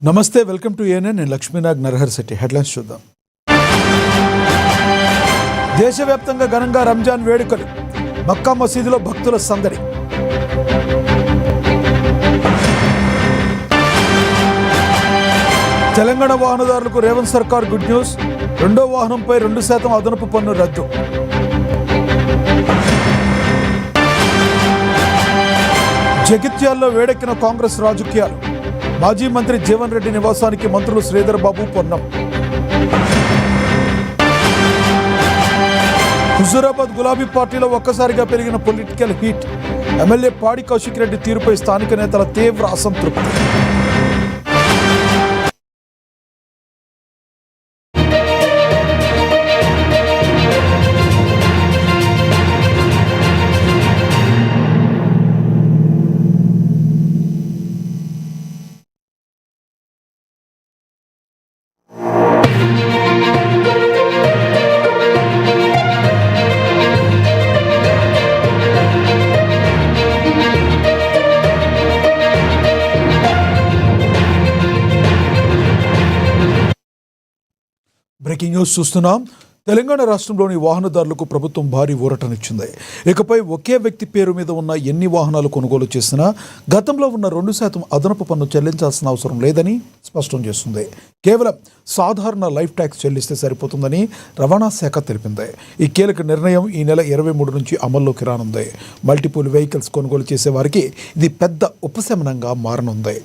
నమస్తే, welcome to ANN. నేను Lakshminag Narahar Shetty. Headlines చూద్దాం. దేశవ్యాప్తంగా ఘనంగా రంజాన్ వేడుకలు. మక్కా మసీదులో భక్తుల సందడి. తెలంగాణ వాహనదారులకు రేవంత్ సర్కార్ గుడ్ న్యూస్. రెండో వాహనంపై 2% అదనపు పన్ను రద్దు. జగిత్యాల్లో వేడెక్కిన కాంగ్రెస్ రాజకీయాలు. మాజీ మంత్రి జీవన్ రెడ్డి నివాసానికి మంత్రులు శ్రీధర్ బాబు, పొన్నం. హుజూరాబాద్ గులాబీ పార్టీలో ఒక్కసారిగా పెరిగిన పొలిటికల్ హీట్. ఎమ్మెల్యే పాడి కౌశిక్ రెడ్డి తీరుపై స్థానిక నేతల తీవ్ర అసంతృప్తి. బ్రేకింగ్ న్యూస్ చూస్తున్నాం. తెలంగాణ రాష్ట్రంలోని వాహనదారులకు ప్రభుత్వం భారీ ఊరటనిచ్చింది. ఇకపై ఒకే వ్యక్తి పేరు మీద ఉన్న ఎన్ని వాహనాలు కొనుగోలు చేసినా గతంలో ఉన్న 2% అదనపు పన్ను చెల్లించాల్సిన అవసరం లేదని స్పష్టం చేస్తుంది. కేవలం సాధారణ లైఫ్ ట్యాక్స్ చెల్లిస్తే సరిపోతుందని రవాణా శాఖ తెలిపింది. ఈ కీలక నిర్ణయం ఈ నెల 23 నుంచి అమల్లోకి రానుంది. మల్టిపుల్ వెహికల్స్ కొనుగోలు చేసే వారికి ఇది పెద్ద ఉపశమనంగా మారనుంది.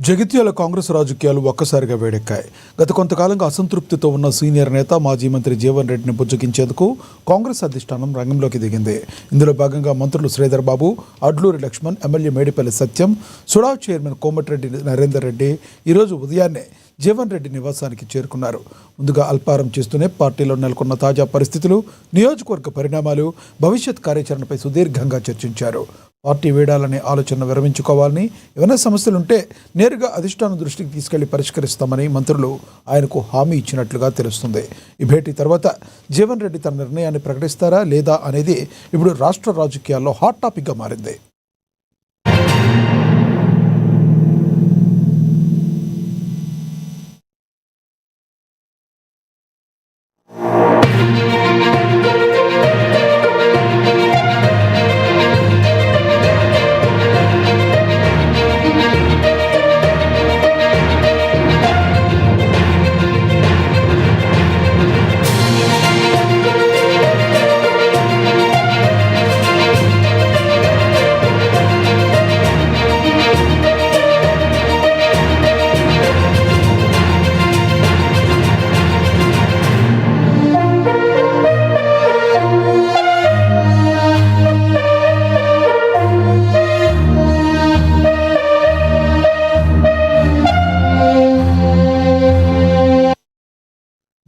జగిత్యాల కాంగ్రెస్ రాజకీయాలు ఒక్కసారిగా వేడెక్కాయి. గత కొంతకాలంగా అసంతృప్తితో ఉన్న సీనియర్ నేత మాజీ మంత్రి జీవన్ రెడ్డిని బుజ్జగించేందుకు కాంగ్రెస్ అధిష్టానం రంగంలోకి దిగింది. ఇందులో భాగంగా మంత్రులు శ్రీధర్ బాబు, అడ్లూరి లక్ష్మణ్, ఎమ్మెల్యే మేడిపల్లి సత్యం, సుడావ్ చైర్మన్ కోమటిరెడ్డి నరేందర్ రెడ్డి ఈరోజు ఉదయాన్నే జీవన్ రెడ్డి నివాసానికి చేరుకున్నారు. ముందుగా అల్పారం చేస్తూనే పార్టీలో నెలకొన్న తాజా పరిస్థితులు, నియోజకవర్గ పరిణామాలు, భవిష్యత్ కార్యాచరణపై సుదీర్ఘంగా చర్చించారు. పార్టీ వీడాలనే ఆలోచన విరమించుకోవాలని, ఏమైనా సమస్యలుంటే నేరుగా అధిష్టానం దృష్టికి తీసుకెళ్లి పరిష్కరిస్తామని మంత్రులు ఆయనకు హామీ ఇచ్చినట్లుగా తెలుస్తుంది. ఈ భేటీ తర్వాత జీవన్ రెడ్డి తన నిర్ణయాన్ని ప్రకటిస్తారా లేదా అనేది ఇప్పుడు రాష్ట్ర రాజకీయాల్లో హాట్ టాపిక్గా మారింది.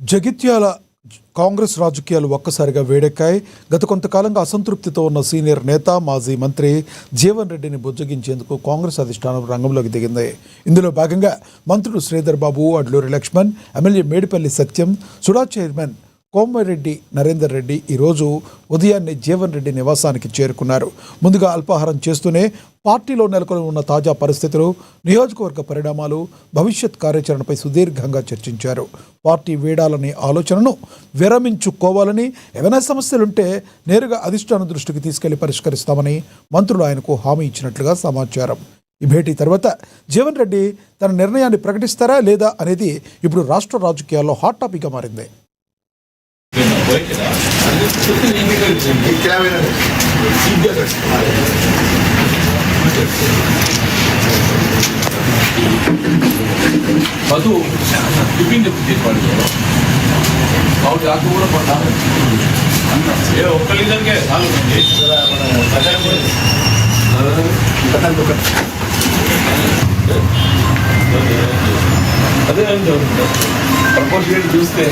జగిత్యాల కాంగ్రెస్ రాజకీయాలు ఒక్కసారిగా వేడెక్కాయి. గత కొంతకాలంగా అసంతృప్తితో ఉన్న సీనియర్ నేత మాజీ మంత్రి జీవన్ రెడ్డిని బుజ్జగించేందుకు కాంగ్రెస్ అధిష్టానం రంగంలోకి దిగింది. ఇందులో భాగంగా మంత్రులు శ్రీధర్ బాబు, అడ్లూరి లక్ష్మణ్, ఎమ్మెల్యే మేడిపల్లి సత్యం, సుడా చైర్మన్ కోమరెడ్డి నరేందర్ రెడ్డి ఈరోజు ఉదయాన్నే జీవన్ రెడ్డి నివాసానికి చేరుకున్నారు. ముందుగా అల్పాహారం చేస్తూనే పార్టీలో నెలకొని ఉన్న తాజా పరిస్థితులు, నియోజకవర్గ పరిణామాలు, భవిష్యత్ కార్యాచరణపై సుదీర్ఘంగా చర్చించారు. పార్టీ వీడాలనే ఆలోచనను విరమించుకోవాలని, ఏమైనా సమస్యలుంటే నేరుగా అధిష్టానం దృష్టికి తీసుకెళ్లి పరిష్కరిస్తామని మంత్రులు ఆయనకు హామీ ఇచ్చినట్లుగా సమాచారం. ఈ భేటీ తర్వాత జీవన్ రెడ్డి తన నిర్ణయాన్ని ప్రకటిస్తారా లేదా అనేది ఇప్పుడు రాష్ట్ర రాజకీయాల్లో హాట్ టాపిక్గా మారింది. మధు టిఫిన్ చెప్పాడు ఆకు కూడా పడ్డాను ఏ ఒక్క లీటర్కే అదే ప్రపోజ్ చూస్తే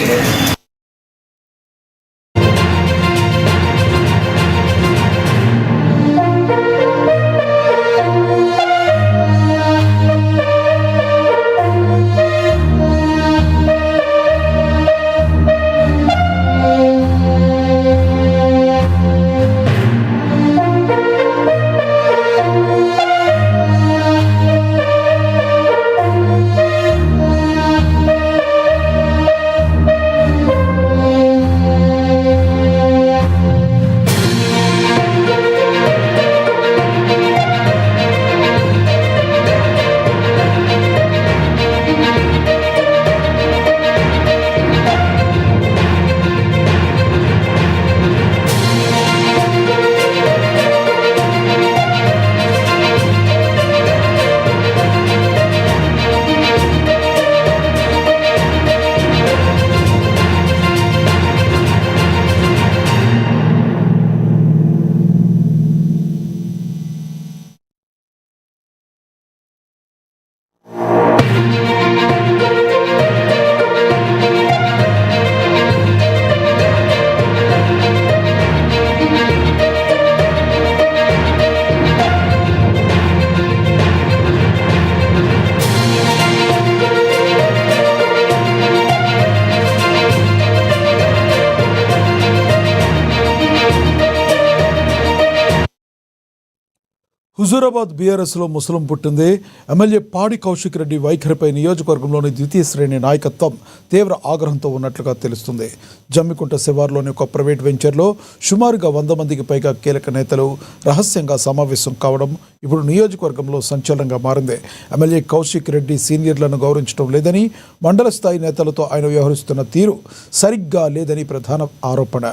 హుజూరాబాద్ బీఆర్ఎస్లో ముసలం పుట్టింది. ఎమ్మెల్యే పాడి కౌశిక్ రెడ్డి వైఖరిపై నియోజకవర్గంలోని ద్వితీయ శ్రేణి నాయకత్వం తీవ్ర ఆగ్రహంతో ఉన్నట్లుగా తెలుస్తుంది. జమ్మికుంట శివార్లోని ఒక ప్రైవేట్ వెంచర్లో సుమారుగా 100 మందికి పైగా కీలక నేతలు రహస్యంగా సమావేశం కావడం ఇప్పుడు నియోజకవర్గంలో సంచలనంగా మారింది. ఎమ్మెల్యే కౌశిక్ రెడ్డి సీనియర్లను గౌరవించడం లేదని, మండల స్థాయి నేతలతో ఆయన వ్యవహరిస్తున్న తీరు సరిగ్గా లేదని ప్రధాన ఆరోపణ.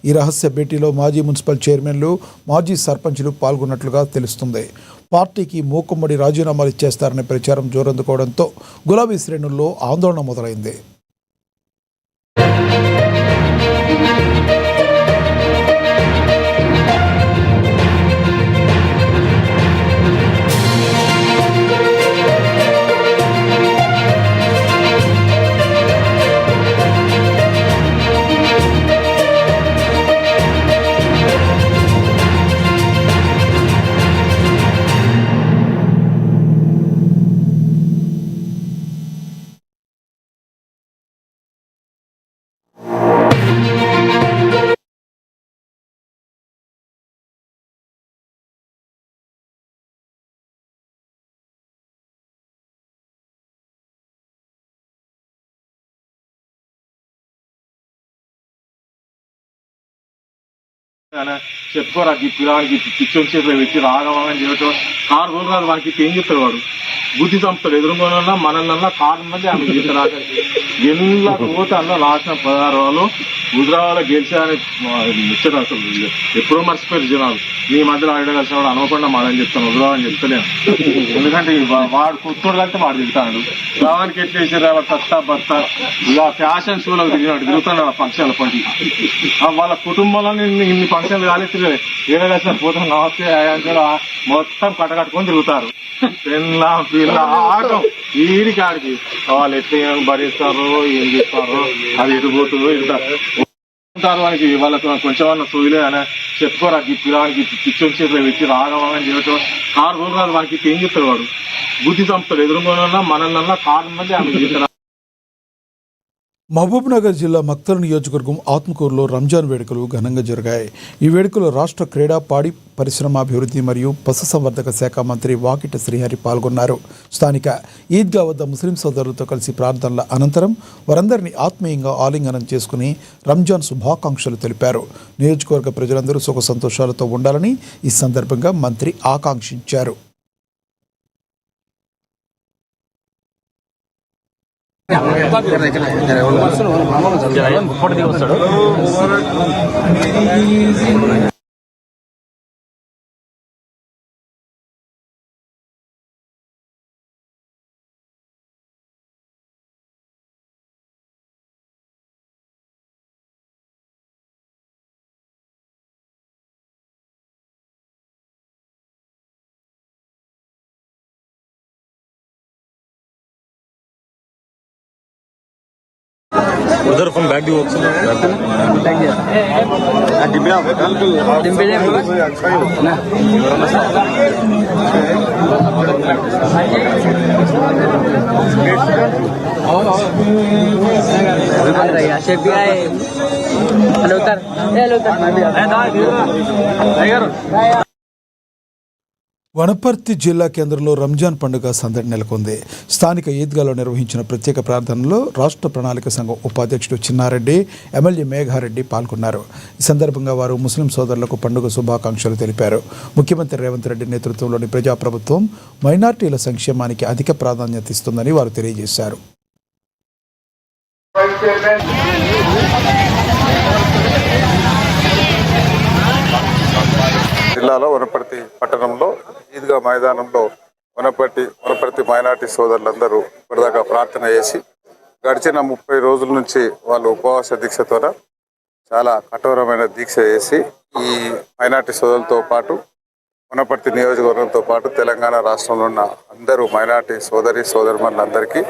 ఈ రహస్య భేటీలో మాజీ మున్సిపల్ చైర్మన్లు, మాజీ సర్పంచ్లు పాల్గొన్నట్లుగా తెలుస్తుంది. పార్టీకి మూకుమ్మడి రాజీనామాలు ఇచ్చేస్తారనే ప్రచారం జోరందుకోవడంతో గులాబీ శ్రేణుల్లో ఆందోళన మొదలైంది. చెప్పుకోరా ఈ పిల్లవాడికి పిచ్చోని చేతిలో పెట్టి రాగమని చేయటం కారు రోజు కాదు వానికి ఏం చెప్తాడు వాడు బుద్ధి చంపుతాడు. ఎదురుకోనన్నా మనల్నన్నా కారు ఉన్నది ఆమె గీత రాక ఎన్లా పోతే అన్న లాస్ట్ 16 రోజులు హుజరాబాద్లో గెలిచారని ముచ్చట అసలు ఎప్పుడో మర్చిపోయారు జనాలు. మీ మధ్యలో ఆడగలిసిన వాడు అనుకోకుండా మాడని చెప్తాను, హుజరాబాద్ అని చెప్తలేను. ఎందుకంటే వాడు కొత్తోడు కలిస్తే వాడు తింటాడు. గ్రామానికి ఎట్లా వేసారు తత్తా భర్త ఇలా ఫ్యాషన్ షోలకు తిరుగుతున్నాడు ఫంక్షన్ల పంటి వాళ్ళ కుటుంబంలో ఇన్ని ఫంక్షన్లు కానీ తిరగలేదు. ఏడగలిసిన పోతాం నమస్తే మొత్తం కట్టకట్టుకొని తిరుగుతారు. పిల్ల ఆటం వీరికి ఆడికి వాళ్ళు ఎట్లా భరిస్తారో ఏం చేస్తారో అది ఎటు పోతుందో ఉంటారు వానికి వాళ్ళకు కొంచెమన్నా సోయిలే అని చెప్పుకోరా ఈ పిల్లవానికి పిచ్చోని చేతిలో పెట్టి రాగమని చేయటం కారు రోజు రాదు వానికి ఏం చెప్తాడు వాడు బుద్ధి సంస్థలు ఎదురుకోనన్నా మనల్ని కారు ఉన్నది ఆమె చేస్తారు. మహబూబ్ నగర్ జిల్లా మక్తల్ నియోజకవర్గం ఆత్మకూరులో రంజాన్ వేడుకలు ఘనంగా జరిగాయి. ఈ వేడుకలో రాష్ట్ర క్రీడా, పాడి పరిశ్రమాభివృద్ధి మరియు పశుసంవర్ధక శాఖ మంత్రి వాకిట శ్రీహరి పాల్గొన్నారు. స్థానిక ఈద్గా వద్ద ముస్లిం సోదరులతో కలిసి ప్రార్థనల అనంతరం వారందరినీ ఆత్మీయంగా ఆలింగనం చేసుకుని రంజాన్ శుభాకాంక్షలు తెలిపారు. నియోజకవర్గ ప్రజలందరూ సుఖ సంతోషాలతో ఉండాలని ఈ సందర్భంగా మంత్రి ఆకాంక్షించారు. उधर फोन बैग भी వనపర్తి జిల్లా కేంద్రంలో రంజాన్ పండుగ సందడి నెలకొంది. స్థానిక ఈద్గాలో నిర్వహించిన ప్రత్యేక ప్రార్థనలో రాష్ట్ర ప్రణాళిక సంఘం ఉపాధ్యక్షుడు చిన్నారెడ్డి, ఎమ్మెల్యే మేఘారెడ్డి పాల్గొన్నారు. ఈ సందర్భంగా వారు ముస్లిం సోదరులకు పండుగ శుభాకాంక్షలు తెలిపారు. ముఖ్యమంత్రి రేవంత్ రెడ్డి నేతృత్వంలోని ప్రజాప్రభుత్వం మైనార్టీల సంక్షేమానికి అధిక ప్రాధాన్యత ఇస్తుందని వారు తెలియజేశారు. జిల్లాలో వనపర్తి పట్టణంలో ఈద్గా మైదానంలో వనపర్తి మైనార్టీ సోదరులందరూ ఇప్పటిదాకా ప్రార్థన చేసి గడిచిన 30 రోజుల నుంచి వాళ్ళు ఉపవాస దీక్షతో చాలా కఠోరమైన దీక్ష చేసి ఈ మైనార్టీ సోదరులతో పాటు వనపర్తి నియోజకవర్గంతో పాటు తెలంగాణ రాష్ట్రంలో ఉన్న అందరూ మైనార్టీ సోదరిమణులందరికీ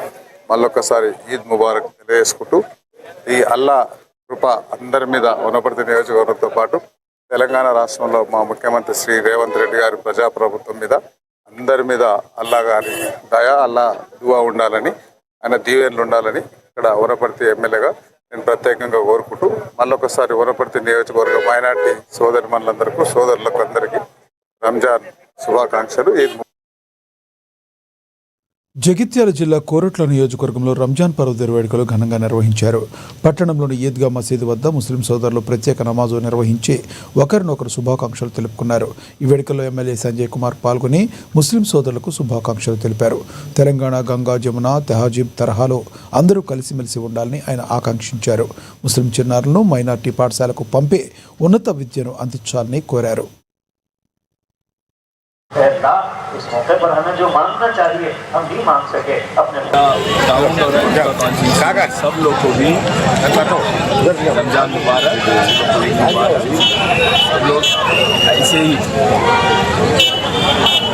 మళ్ళొక్కసారి ఈద్ ముబారక్ తెలియజేసుకుంటూ ఈ అల్లా కృప అందరి మీద వనపర్తి నియోజకవర్గంతో పాటు తెలంగాణ రాష్ట్రంలో మా ముఖ్యమంత్రి శ్రీ రేవంత్ రెడ్డి గారి ప్రజాప్రభుత్వం మీద అందరి మీద అల్లా గారి దయా అల్లా దువా ఉండాలని, ఆయన దీవెనలు ఉండాలని ఇక్కడ వనపర్తి ఎమ్మెల్యేగా నేను ప్రత్యేకంగా కోరుకుంటూ మళ్ళొకసారి వనపర్తి నియోజకవర్గ మైనార్టీ సోదరులకు అందరికీ రంజాన్ శుభాకాంక్షలు. జగిత్యాల జిల్లా కోరట్ల నియోజకవర్గంలో రంజాన్ పర్వ వేడుకలు ఘనంగా నిర్వహించారు. పట్టణంలోని ఈద్గా మసీదు వద్ద ముస్లిం సోదరులు ప్రత్యేక నమాజు నిర్వహించి ఒకరినొకరు శుభాకాంక్షలు తెలుపుకున్నారు. ఈ వేడుకల్లో ఎమ్మెల్యే సంజయ్ కుమార్ పాల్గొని ముస్లిం సోదరులకు శుభాకాంక్షలు తెలిపారు. తెలంగాణ గంగా జమున తెహాజీబ్ తరహాలో అందరూ కలిసిమెలిసి ఉండాలని ఆయన ఆకాంక్షించారు. ముస్లిం చిన్నారులను మైనార్టీ పాఠశాలకు పంపి ఉన్నత విద్యను అందించాలని కోరారు. इस मौके पर हमें जो मांगना चाहिए हम भी मांग सके अपने सब लोग को भी रमजान मुबारक। सब लोग ऐसे ही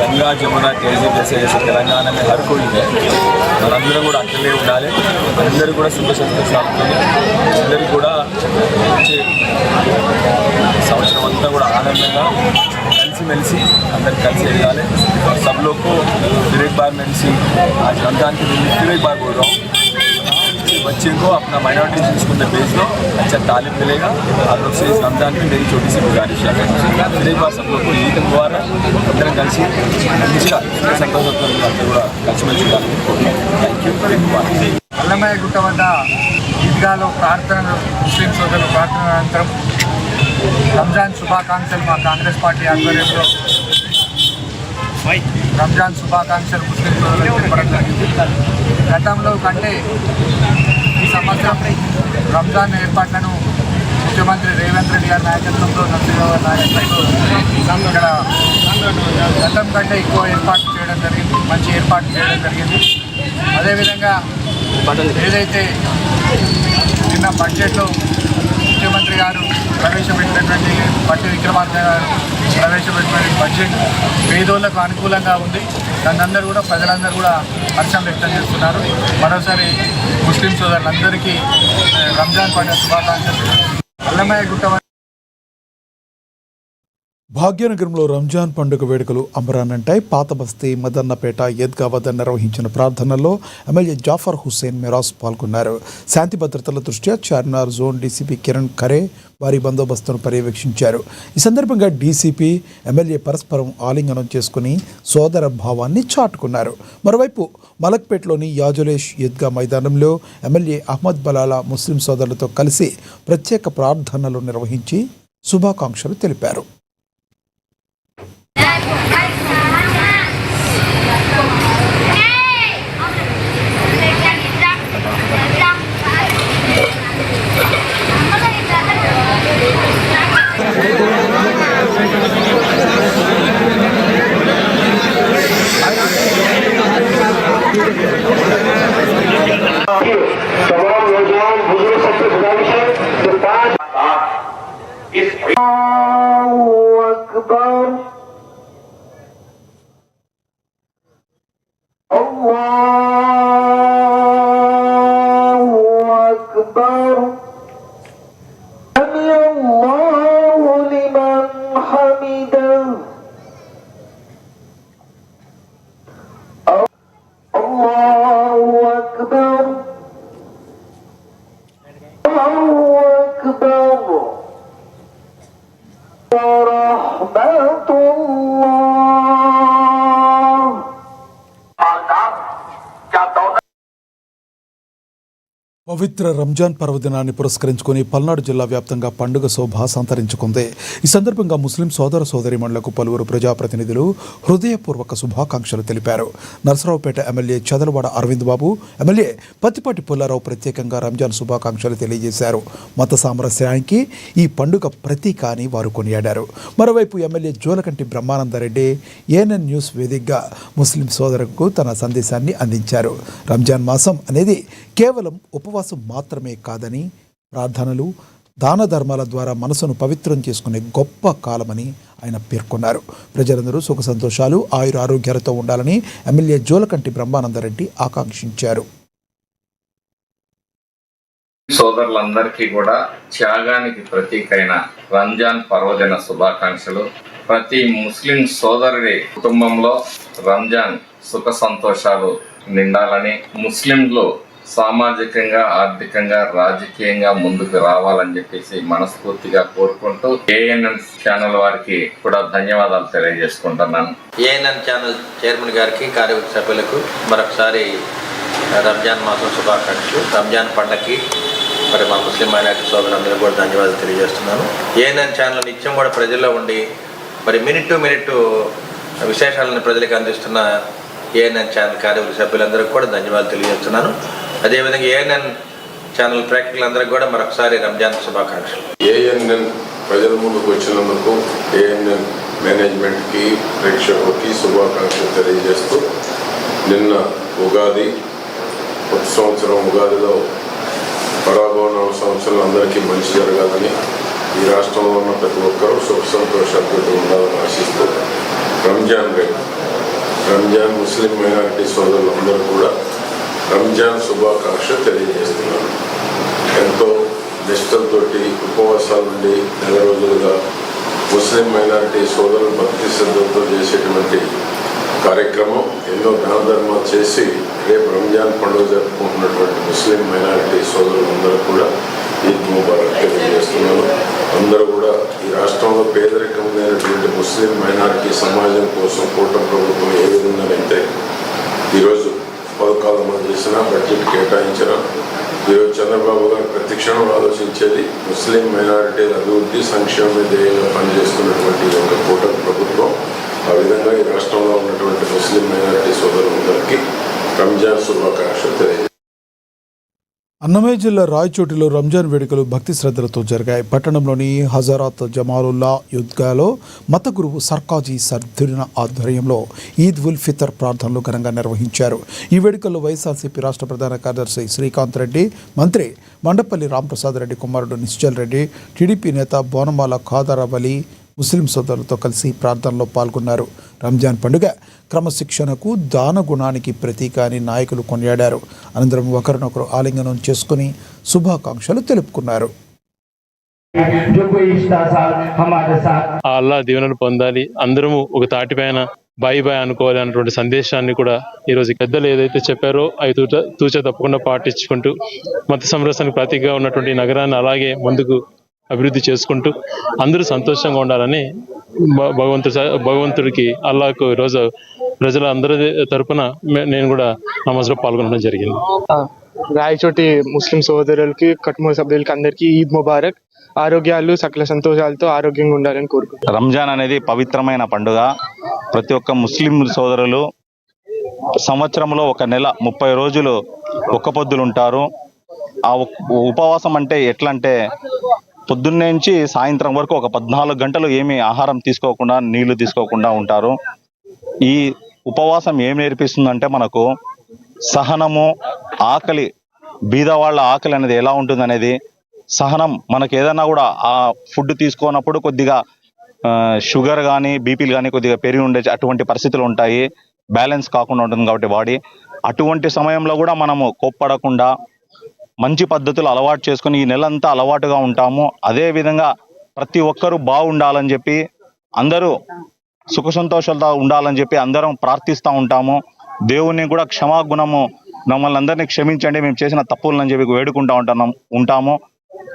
गंगा जमुना तहजीब जैसे తెలంగాణ में हर कोई है और అందరూ కూడా అక్కడే ఉండాలి. అందరూ కూడా సుఖ సంతోషాలతో అందరూ కూడా వచ్చే సంవత్సరం అంతా కూడా ఆనందంగా కలిసిమెలిసి అందరు కలిసి వెళ్ళాలి. और सब लोग को फिर एक बार मैं आज रमजान के दिन में फिर एक बार बोल रहा हूँ, बच्चे को अपना माइनॉरिटी स्कूल में भेज दो, अच्छा तालीम मिलेगा. आप लोग से इस रमजान में मेरी छोटी सी गुजारिश है. फिर एक बार सब लोग को ఈద్ ముబారక్. అందరం కలిసి మంచిగా సంతోషంతో కూడా కలిసిమెలిసి థ్యాంక్ యూ. అల్లమయ్య గుట్ట వద్ద ఈద్గాలో ప్రార్థనలు ముస్లిం సోదరుల ప్రార్థన అనంతరం రంజాన్ శుభాకాంక్షలు మా కాంగ్రెస్ పార్టీ ఆధ్వర్యంలో రంజాన్ శుభాకాంక్షలు ముస్లిం సోదరులకు తెలపడం జరిగింది. గతంలో కంటే ఈ సంవత్సరం రంజాన్ ఏర్పాట్లను ముఖ్యమంత్రి రేవంత్ రెడ్డి గారి నాయకత్వంలో నరసింహరావు నాయకత్వంలో ఇక్కడ గతం కంటే ఎక్కువ ఏర్పాట్లు చేయడం జరిగింది, మంచి ఏర్పాట్లు చేయడం జరిగింది. అదేవిధంగా ఏదైతే నిన్న బడ్జెట్లో ముఖ్యమంత్రి గారు ప్రవేశపెట్టినటువంటి బట్టి విక్రమార్క గారు ప్రవేశపెట్టిన బడ్జెట్ పేదోళ్లకు అనుకూలంగా ఉంది. దాన్ని కూడా ప్రజలందరూ కూడా హర్షం వ్యక్తం చేస్తున్నారు. మరోసారి ముస్లిం సోదరులందరికీ రంజాన్ పండుగ శుభాకాంక్షలు. అల్లమయ్య గుట్ట భాగ్యనగరంలో రంజాన్ పండుగ వేడుకలు అంబరానంటాయి. పాత బస్తీ మదన్నపేట ఈద్గా వద్ద నిర్వహించిన ప్రార్థనల్లో ఎమ్మెల్యే జాఫర్ హుస్సేన్ మిరాజ్ పాల్గొన్నారు. శాంతి భద్రతల దృష్ట్యా చార్మినార్ జోన్ డీసీపీ కిరణ్ ఖరే వారి బందోబస్తును పర్యవేక్షించారు. ఈ సందర్భంగా డీసీపీ ఎమ్మెల్యే పరస్పరం ఆలింగనం చేసుకుని సోదర భావాన్ని చాటుకున్నారు. మరోవైపు మలక్పేట్లోని యాజులేష్ ఈద్గా మైదానంలో ఎమ్మెల్యే అహ్మద్ బలాలా ముస్లిం సోదరులతో కలిసి ప్రత్యేక ప్రార్థనలు నిర్వహించి శుభాకాంక్షలు తెలిపారు. तमाम नौजवान बुजुर्ग सबसे गुजारिश है कि 5 इस अकबर अल्लाहु अकबर अल्लाहु लिमन हमिदह अल्लाहु अकबर अल्लाहु अकबर व रहमतुल्लाह। పవిత్ర రంజాన్ పర్వదినాన్ని పురస్కరించుకుని పల్నాడు జిల్లా వ్యాప్తంగా పండుగ శోభ సంతరించుకుంది. ఈ సందర్భంగా ముస్లిం సోదర సోదరీమణులకు పలువురు ప్రజాప్రతినిధులు హృదయపూర్వక శుభాకాంక్షలు తెలిపారు. నరసరావుపేట ఎమ్మెల్యే చదలవాడ అరవింద్ బాబు, ఎమ్మెల్యే పత్తిపాటి పుల్లారావు ప్రత్యేకంగా రంజాన్ శుభాకాంక్షలు తెలియజేశారు. మత సామరస్యానికి ఈ పండుగ ప్రతీక అని వారు కొనియాడారు. మరోవైపు MLA Jolakanti Brahmananda Reddy ANN news వేదికగా ముస్లిం సోదరులకు తన సందేశాన్ని అందించారు. రంజాన్ మాసం అనేది కేవలం ఉపవాసం మాత్రమే కాదని, ప్రార్థనలు, దాన ధర్మాల ద్వారా మనసును పవిత్రం చేసుకునే గొప్ప కాలమని ఆయన పేర్కొన్నారు. ప్రజలందరూ సుఖ సంతోషాలు, ఆయుర ఆరోగ్యాలతో ఉండాలని ఎమ్మెల్యే జోలకంటి బ్రహ్మానందరెడ్డి ఆకాంక్షించారు. సోదరులందరికీ కూడా త్యాగానికి ప్రతీకైన రంజాన్ పర్వదిన శుభాకాంక్షలు. ప్రతి ముస్లిం సోదరుడి కుటుంబంలో రంజాన్ సుఖ సంతోషాలు నిండాలని, ముస్లింలు సామాజికంగా, ఆర్థికంగా, రాజకీయంగా ముందుకు రావాలని చెప్పేసి మనస్ఫూర్తిగా కోరుకుంటూ ఏఎన్ఎన్ ఛానల్ వారికి కూడా ధన్యవాదాలు తెలియజేసుకుంటున్నాను. ఏఎన్ఎన్ ఛానల్ చైర్మన్ గారికి, కార్యవర్గ సభ్యులకు మరొకసారి రంజాన్ మాసం శుభాకాంక్షలు. రంజాన్ పండగకి మరి మా ముస్లిం మైనారిటీ సోదరులందరూ కూడా ధన్యవాదాలు తెలియజేస్తున్నాను. ఏఎన్ఎన్ ఛానల్ నిత్యం కూడా ప్రజల్లో ఉండి మరి మినిట్ టు మినిట్ విశేషాలను ప్రజలకు అందిస్తున్న ఏఎన్ఎన్ ఛానల్ కార్యవర్గ సభ్యులందరికీ కూడా ధన్యవాదాలు తెలియజేస్తున్నాను. అదేవిధంగా ఏఎన్ఎన్ ఛానల్ ప్రేక్షకులందరికీ కూడా మరొకసారి రంజాన్ శుభాకాంక్షలు. ఏఎన్ఎన్ ప్రజల ముందుకు వచ్చినందుకు ఏఎన్ఎన్ మేనేజ్మెంట్కి, ప్రేక్షకులకి శుభాకాంక్షలు తెలియజేస్తూ, నిన్న ఉగాది, కొత్త సంవత్సరం ఉగాదిలో పరాభవన సంవత్సరం అందరికీ మంచి జరగాలని, ఈ రాష్ట్రంలో ఉన్న ప్రతి ఒక్కరూ సుఖ సంతోషాలతో ఉండాలని ఆశిస్తూ రంజాన్ ముస్లిం మైనారిటీ సోదరులందరూ కూడా రంజాన్ శుభాకాంక్షలు తెలియజేస్తున్నాను. ఎంతో నిష్టలతోటి ఉపవాసాల నుండి నెల రోజులుగా ముస్లిం మైనారిటీ సోదరులు భక్తి శ్రద్ధలతో చేసేటువంటి కార్యక్రమం, ఎన్నో దాన ధర్మాలు చేసి రేపు రంజాన్ పండుగ జరుపుకుంటున్నటువంటి ముస్లిం మైనారిటీ సోదరులందరూ కూడా ఈద్ ముబారక్ తెలియజేస్తున్నాను. అందరూ కూడా ఈ రాష్ట్రంలో పేదరికమైనటువంటి ముస్లిం మైనారిటీ సమాజం కోసం కూటమి ప్రభుత్వం ఏ విధంగానైతే ఈరోజు పథకాలు అమలు చేసినా, బడ్జెట్ కేటాయించినా, ఈరోజు చంద్రబాబు గారు ప్రతి క్షణం ఆలోచించేది ముస్లిం మైనారిటీల అభివృద్ధి, సంక్షేమ ధ్యేయంగా పనిచేస్తున్నటువంటి ఒక కూటమి ప్రభుత్వం. ఆ విధంగా ఈ రాష్ట్రంలో ఉన్నటువంటి ముస్లిం మైనారిటీ సోదరులందరికీ రంజాన్ శుభాకాంక్షలు తెలియజేస్తారు. అన్నమయ్య జిల్లా రాయచోటిలో రంజాన్ వేడుకలు భక్తి శ్రద్ధలతో జరిగాయి. పట్టణంలోని హజరత్ జమాలుల్లా ఈద్గాలో మత గురువు సర్కాజీ సర్దురిన ఆధ్వర్యంలో ఈద్ ఉల్ ఫితర్ ప్రార్థనలు ఘనంగా నిర్వహించారు. ఈ వేడుకల్లో వైఎస్ఆర్సీపీ రాష్ట్ర ప్రధాన కార్యదర్శి శ్రీకాంత్ రెడ్డి, మంత్రి మండపల్లి రాంప్రసాద్ రెడ్డి కుమారుడు నిశ్చల్ రెడ్డి, టీడీపీ నేత బోనమాల ఖాదరవలి ముస్లిం సోదరులతో కలిసి ప్రార్థనలో పాల్గొన్నారు. రంజాన్ పండుగ క్రమశిక్షణకు, దాన గుణానికి ప్రతీక అని నాయకులు కొనియాడారు. అనంతరం ఒకరినొకరు ఆలింగనం చేసుకుని శుభాకాంక్షలు తెలుపుకున్నారు. जो कोई इश्ता साथ हमारे साथ ఆ అల్లా దీవెనలు పొందాలి, అందరము ఒక తాటిపైన బాయ్ బాయ్ అనుకోవాలి అన్నటువంటి సందేశాన్ని కూడా ఈరోజు పెద్దలు ఏదైతే చెప్పారో అవి తూచ తప్పకుండా పాటించుకుంటూ మత సంరక్షణకు ప్రతీకగా ఉన్నటువంటి ఈ నగరాన్ని అలాగే ముందుకు అభివృద్ధి చేసుకుంటూ అందరూ సంతోషంగా ఉండాలని భగవంతుడికి అల్లాహకు ఈరోజు ప్రజలందరి తరపున నేను కూడా నమాజ్లో పాల్గొనడం జరిగింది. రాయచోటి ముస్లిం సోదరులకి కట్మూల సభ్యులకి అందరికీ ఈద్ ముబారక్. ఆరోగ్యాలు సకల సంతోషాలతో ఆరోగ్యంగా ఉండాలని కోరుకుంటున్నాను. రంజాన్ అనేది పవిత్రమైన పండుగ. ప్రతి ఒక్క ముస్లిం సోదరులు సంవత్సరంలో ఒక నెల 30 రోజులు ఒక్క పొద్దులు ఉంటారు. ఆ ఉపవాసం అంటే ఎట్లా అంటే పొద్దున్నే నుంచి సాయంత్రం వరకు ఒక 14 గంటలు ఏమీ ఆహారం తీసుకోకుండా నీళ్లు తీసుకోకుండా ఉంటారు. ఈ ఉపవాసం ఏం నేర్పిస్తుందంటే మనకు సహనము, ఆకలి, బీదవాళ్ళ ఆకలి అనేది ఎలా ఉంటుంది అనేది, సహనం. మనకు ఏదైనా కూడా ఆ ఫుడ్ తీసుకున్నప్పుడు కొద్దిగా షుగర్ కానీ బీపీలు కానీ కొద్దిగా పెరిగి ఉండే అటువంటి పరిస్థితులు ఉంటాయి. బ్యాలెన్స్ కాకుండా ఉంటుంది కాబట్టి బాడీ. అటువంటి సమయంలో కూడా మనము కోప్పడకుండా మంచి పద్ధతులు అలవాటు చేసుకుని ఈ నెలంతా అలవాటుగా ఉంటాము. అదేవిధంగా ప్రతి ఒక్కరూ బాగుండాలని చెప్పి, అందరూ సుఖ సంతోషాలతో ఉండాలని చెప్పి అందరం ప్రార్థిస్తూ ఉంటాము. దేవుణ్ణి కూడా క్షమాగుణము, మమ్మల్ని అందరినీ క్షమించండి, మేము చేసిన తప్పులని చెప్పి వేడుకుంటూ ఉంటాము.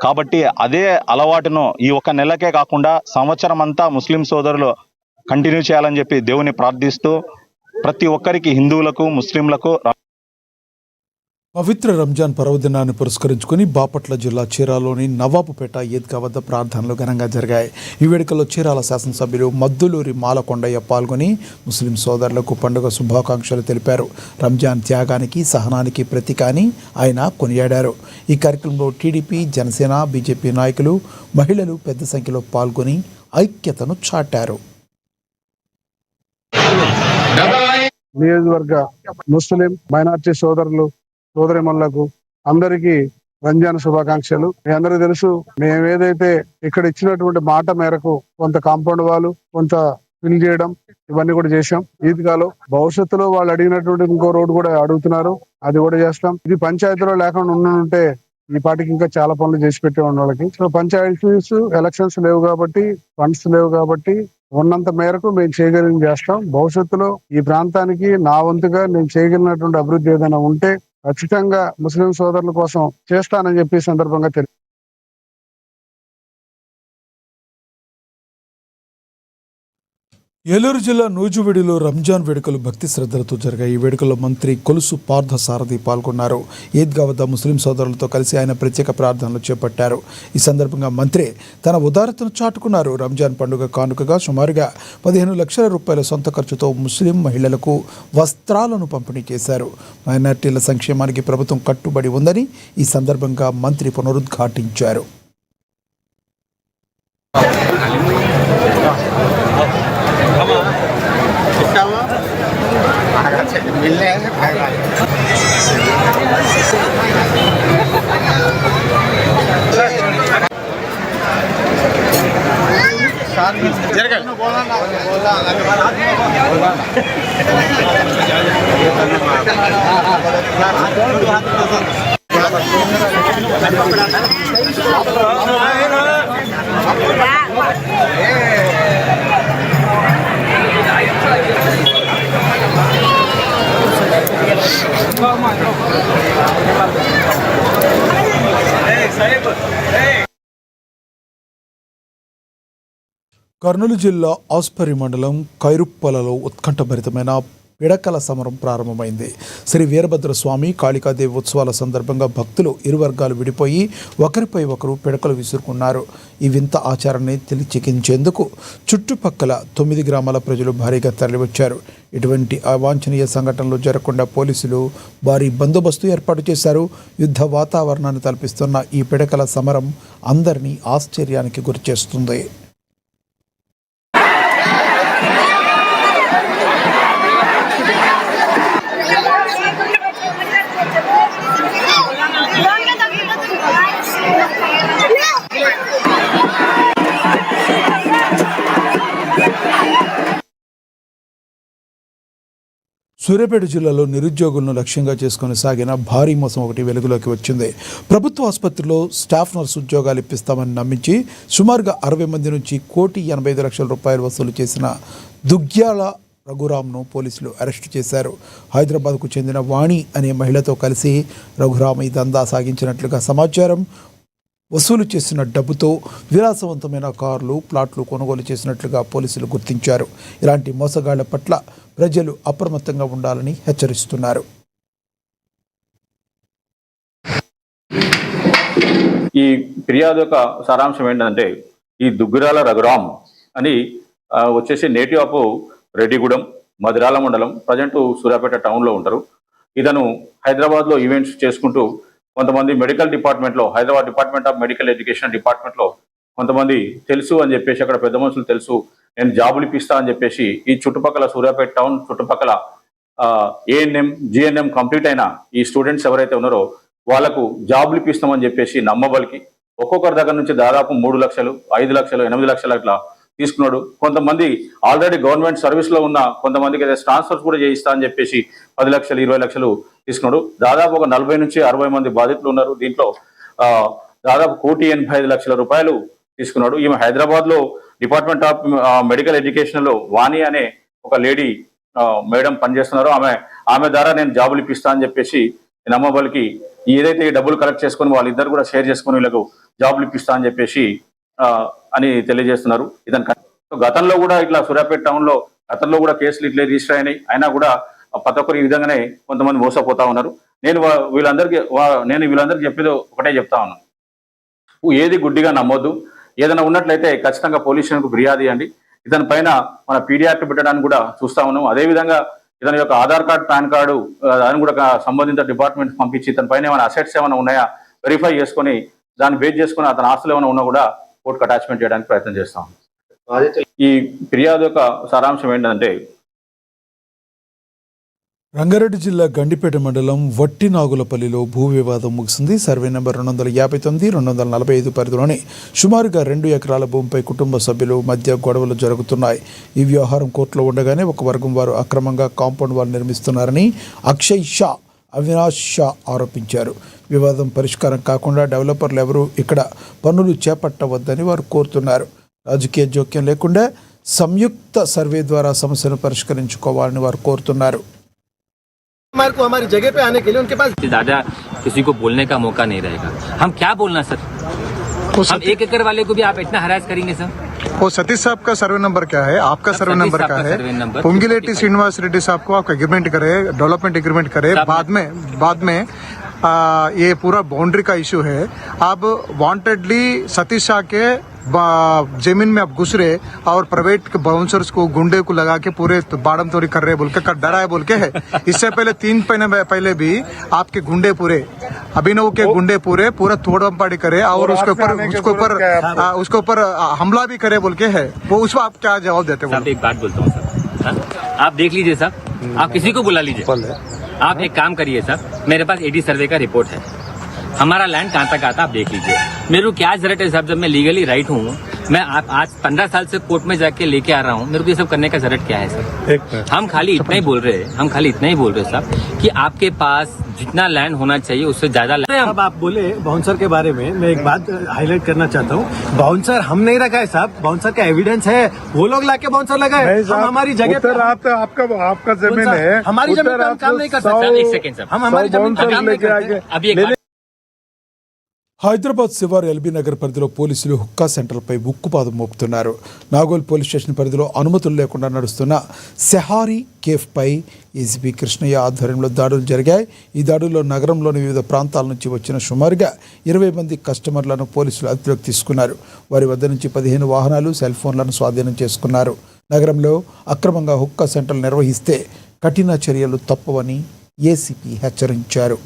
కాబట్టి అదే అలవాటును ఈ ఒక నెలకే కాకుండా సంవత్సరం అంతా ముస్లిం సోదరులు కంటిన్యూ చేయాలని చెప్పి దేవుని ప్రార్థిస్తూ ప్రతి ఒక్కరికి, హిందువులకు ముస్లింలకు పవిత్ర రంజాన్ పర్వదినాన్ని పురస్కరించుకుని బాపట్ల జిల్లా చీరాలోని నవాబుపేట ఈద్గా వద్ద ప్రార్థనలు ఘనంగా జరిగాయి. ఈ వేడుకలో చీరాల శాసనసభ్యులు మద్దులూరి మాలకొండయ్య పాల్గొని ముస్లిం సోదరులకు పండుగ శుభాకాంక్షలు తెలిపారు. రంజాన్ త్యాగానికి, సహనానికి ప్రతీక అని ఆయన కొనియాడారు. ఈ కార్యక్రమంలో టీడీపీ, జనసేన, బీజేపీ నాయకులు, మహిళలు పెద్ద సంఖ్యలో పాల్గొని ఐక్యతను చాటారు. నియోజకవర్గ ముస్లిం మైనార్టీ సోదరిమణులకు అందరికీ రంజాన్ శుభాకాంక్షలు. మీ అందరికీ తెలుసు, మేమేదైతే ఇక్కడ ఇచ్చినటువంటి మాట మేరకు కొంత కాంపౌండ్ వాళ్ళు, కొంత ఫిల్ చేయడం, ఇవన్నీ కూడా చేశాం. ఈద్గాలో భవిష్యత్తులో వాళ్ళు అడిగినటువంటి ఇంకో రోడ్డు కూడా అడుగుతున్నారు, అది కూడా చేస్తాం. ఇది పంచాయతీలో లేకుండా ఉంటే ఈ పాటికి ఇంకా చాలా పనులు చేసి పెట్టే ఉన్న వాళ్ళకి. సో పంచాయతీస్ ఎలక్షన్స్ లేవు కాబట్టి, ఫండ్స్ లేవు కాబట్టి ఉన్నంత మేరకు మేము చేయగలిగింది చేస్తాం. భవిష్యత్తులో ఈ ప్రాంతానికి నా వంతుగా నేను చేయగలిగినటువంటి అభివృద్ధి ఏదైనా ఉంటే ఖచ్చితంగా ముస్లిం సోదరుల కోసం చేస్తానని చెప్పి సందర్భంగా తెలియదు. ఏలూరు జిల్లా నూజువీడిలో రంజాన్ వేడుకలు భక్తి శ్రద్ధలతో జరిగాయి. ఈ వేడుకల్లో మంత్రి కొలుసు పార్థసారథి పాల్గొన్నారు. ఈద్గా వద్ద ముస్లిం సోదరులతో కలిసి ఆయన ప్రత్యేక ప్రార్థనలు చేపట్టారు. ఈ సందర్భంగా మంత్రి తన ఉదారతను చాటుకున్నారు. రంజాన్ పండుగ కానుకగా సుమారుగా 15 లక్షల రూపాయల సొంత ఖర్చుతో ముస్లిం మహిళలకు వస్త్రాలను పంపిణీ చేశారు. మైనార్టీల సంక్షేమానికి ప్రభుత్వం కట్టుబడి ఉందని ఈ సందర్భంగా మంత్రి పునరుద్ఘాటించారు. కర్నూలు జిల్లా ఆస్పరి మండలం కైరుప్పలలో ఉత్కంఠభరితమైన పిడకల సమరం ప్రారంభమైంది. శ్రీ వీరభద్ర స్వామి కాళికాదేవి ఉత్సవాల సందర్భంగా భక్తులు ఇరు వర్గాలు విడిపోయి ఒకరిపై ఒకరు పిడకలు విసురుకున్నారు. ఈ వింత ఆచారాన్ని తెలియచెక్కించేందుకు చుట్టుపక్కల 9 గ్రామాల ప్రజలు భారీగా తరలివచ్చారు. ఇటువంటి అవాంఛనీయ సంఘటనలు జరగకుండా పోలీసులు భారీ బందోబస్తు ఏర్పాటు చేశారు. యుద్ధ వాతావరణాన్ని తలపిస్తున్న ఈ పిడకల సమరం అందరినీ ఆశ్చర్యానికి గురిచేస్తుంది. సూర్యాపేట జిల్లాలో నిరుద్యోగులను లక్ష్యంగా చేసుకుని సాగిన భారీ మోసం ఒకటి వెలుగులోకి వచ్చింది. ప్రభుత్వ ఆసుపత్రిలో స్టాఫ్ నర్స్ ఉద్యోగాలు ఇప్పిస్తామని నమ్మించి సుమారుగా 60 మంది నుంచి ₹1,85,00,000 వసూలు చేసిన దుగ్గ్యాల రఘురామ్ను పోలీసులు అరెస్టు చేశారు. హైదరాబాద్కు చెందిన వాణి అనే మహిళతో కలిసి రఘురామ్ ఈ దందా సాగించినట్లుగా సమాచారం. వసూలు చేసిన డబ్బుతో విలాసవంతమైన కార్లు, ప్లాట్లు కొనుగోలు చేసినట్లుగా పోలీసులు గుర్తించారు. ఇలాంటి మోసగాళ్ల పట్ల ప్రజలు అప్రమత్తంగా ఉండాలని హెచ్చరిస్తున్నారు. ఈ ఫిర్యాదు యొక్క సారాంశం ఏంటంటే, ఈ దుగ్గిరాల రఘురామ్ అని వచ్చేసి నేటివ్ ఆఫ్ రెడ్డిగూడెం, మదిరాల మండలం, ప్రజెంట్ సూర్యాపేట టౌన్లో ఉంటారు. ఇతను హైదరాబాద్లో ఈవెంట్స్ చేసుకుంటూ కొంతమంది మెడికల్ డిపార్ట్మెంట్లో, Hyderabad department of medical education డిపార్ట్మెంట్లో కొంతమంది తెలుసు అని చెప్పేసి, అక్కడ పెద్ద మనుషులు తెలుసు, నేను జాబులు ఇప్పిస్తా అని చెప్పేసి ఈ చుట్టుపక్కల సూర్యాపేట టౌన్ చుట్టుపక్కల ఏఎన్ఎం, జిఎన్ఎం కంప్లీట్ అయిన ఈ స్టూడెంట్స్ ఎవరైతే ఉన్నారో వాళ్ళకు జాబులు ఇప్పిస్తామని చెప్పేసి నమ్మబలికి ఒక్కొక్కరి దగ్గర నుంచి దాదాపు 3 లక్షలు, 5 లక్షలు, 8 లక్షలు అట్లా తీసుకున్నాడు. కొంతమంది ఆల్రెడీ గవర్నమెంట్ సర్వీస్లో ఉన్న కొంతమందికి అయితే ట్రాన్స్ఫర్స్ కూడా చేయిస్తా అని చెప్పేసి 10 లక్షలు, 20 లక్షలు తీసుకున్నాడు. దాదాపు ఒక 40 నుంచి 60 మంది బాధితులు ఉన్నారు. దీంట్లో దాదాపు ₹1,85,00,000 తీసుకున్నాడు. ఈమె హైదరాబాద్లో డిపార్ట్మెంట్ ఆఫ్ మెడికల్ ఎడ్యుకేషన్లో వాణి అనే ఒక లేడీ మేడం పనిచేస్తున్నారు. ఆమె ద్వారా నేను జాబులు ఇప్పిస్తా అని చెప్పేసి నమ్మబలికి ఏదైతే డబ్బులు కలెక్ట్ చేసుకుని వాళ్ళిద్దరు కూడా షేర్ చేసుకుని వీళ్ళకు జాబులు ఇప్పిస్తా అని చెప్పేసి అని తెలియజేస్తున్నారు. ఇతను గతంలో కూడా ఇట్లా సూర్యాపేట టౌన్లో గతంలో కూడా కేసులు ఇట్లే రిజిస్టర్ అయినాయి. అయినా కూడా ప్రతి ఒక్కరు ఈ విధంగానే కొంతమంది మోసపోతా ఉన్నారు. నేను వీళ్ళందరికీ చెప్పేది ఒకటే చెప్తా ఉన్నాను, ఏది గుడ్డిగా నమ్మొద్దు. ఏదైనా ఉన్నట్లయితే ఖచ్చితంగా పోలీస్ స్టేషన్కు ఫిర్యాదు చేయండి. ఇతని పైన మన పీడియాక్ట్ పెట్టడానికి కూడా చూస్తా ఉన్నాం. అదేవిధంగా ఇతని యొక్క ఆధార్ కార్డు, పాన్ కార్డు దాన్ని కూడా సంబంధిత డిపార్ట్మెంట్ పంపించి ఇతని పైన ఏమైనా అసెట్స్ ఏమైనా ఉన్నాయా వెరిఫై చేసుకొని దాన్ని బేస్ చేసుకుని అతని ఆస్తులు ఏమైనా ఉన్నా కూడా కోర్టుకు అటాచ్మెంట్ చేయడానికి ప్రయత్నం చేస్తాం. ఈ ఫిర్యాదు యొక్క సారాంశం ఏంటంటే, రంగారెడ్డి జిల్లా గండిపేట మండలం వట్టినాగులపల్లిలో భూ వివాదం ముగిసింది. సర్వే నెంబర్ 259, 245 పరిధిలోని సుమారుగా 2 ఎకరాల భూమిపై కుటుంబ సభ్యుల మధ్య గొడవలు జరుగుతున్నాయి. ఈ వ్యవహారం కోర్టులో ఉండగానే ఒక వర్గం వారు అక్రమంగా కాంపౌండ్ వాల్ నిర్మిస్తున్నారని అక్షయ్ షా, అవినాష్ షా ఆరోపించారు. వివాదం పరిష్కారం కాకుండా డెవలపర్లు ఎవరూ ఇక్కడ పనులు చేపట్టవద్దని వారు కోరుతున్నారు. రాజకీయ జోక్యం లేకుండా సంయుక్త సర్వే ద్వారా సమస్యను పరిష్కరించుకోవాలని వారు కోరుతున్నారు. हमारे को हमारी जगह पे आने के लिए उनके पास ज्यादा किसी को बोलने का मौका नहीं रहेगा. हम क्या बोलना सर, हम 1 एकड़ वाले को भी आप इतना हरास करेंगे सर. वो सतीश साहब का सर्वे नंबर क्या है, आपका सर्वे नंबर क्या है? पुंगिलेटी श्रीनिवास रेड्डी साहब को आप एग्रीमेंट करे, डेवलपमेंट एग्रीमेंट करे, बाद में ये पूरा बाउंड्री का इशू है. आप वांटेडली सतीश शाह के जमीन में आप घुस रहे और प्राइवेट बाउंसर्स को, गुंडे को लगा के पूरे बाड़म तोड़ी कर रहे बोल के डरा है बोल के है. इससे पहले 3 महीने पहले भी आपके गुंडे पूरे अभिनव के गुंडे पूरा तोड़पाड़ी करे और उसके ऊपर हमला भी करे बोल के है. वो उसको आप क्या जवाब देते हो? एक बात बोलता हूँ सर, आप देख लीजिए साहब, आप किसी को बुला लीजिए. आप एक काम करिए साहब, मेरे पास एडी सर्वे का रिपोर्ट है, हमारा लैंड कहाँ तक आता आप देख लीजिए. मेरे को क्या जरूरत है साहब, जब मैं लीगली राइट हूँ, मैं आज 15 साल से कोर्ट में जाके लेके आ रहा हूँ, मेरे को ये सब करने का जरूरत क्या है सर? हम खाली इतना ही बोल रहे हैं साहब कि आपके पास जितना लैंड होना चाहिए उससे ज्यादा. अब आप बोले बाउंसर के बारे में, मैं एक बात हाईलाइट करना चाहता हूँ. बाउंसर हम नहीं रखा है साहब, बाउंसर का एविडेंस है, वो लोग लाके बाउंसर लगाए. हम हमारी जगह पे आपका जमीन है, हमारी जमीन पे हम काम नहीं कर सकते. एक सेकंड सर, हम हमारी जमीन पे काम नहीं करते. अभी एक హైదరాబాద్ శివారు ఎల్బీ నగర్ పరిధిలో పోలీసులు హుక్కా సెంటర్పై ఉక్కుపాదం మోపుతున్నారు. నాగోల్ పోలీస్ స్టేషన్ పరిధిలో అనుమతులు లేకుండా నడుస్తున్న సెహారీ కేఫ్పై ఏసీపీ కృష్ణయ్య ఆధ్వర్యంలో దాడులు జరిగాయి. ఈ దాడుల్లో నగరంలోని వివిధ ప్రాంతాల నుంచి వచ్చిన సుమారుగా 20 మంది కస్టమర్లను పోలీసులు అదుపులోకి తీసుకున్నారు. వారి వద్ద నుంచి 15 వాహనాలు, సెల్ ఫోన్లను స్వాధీనం చేసుకున్నారు. నగరంలో అక్రమంగా హుక్కా సెంటర్లు నిర్వహిస్తే కఠిన చర్యలు తప్పవని ఏసీపీ హెచ్చరించారు.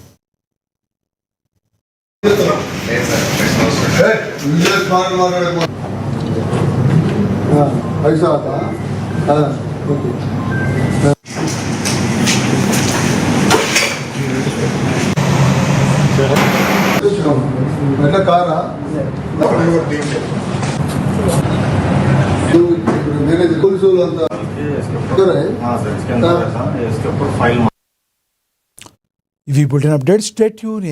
పోలీసు ఇవి బులెటిన్ అప్డేట్స్. Stay tune.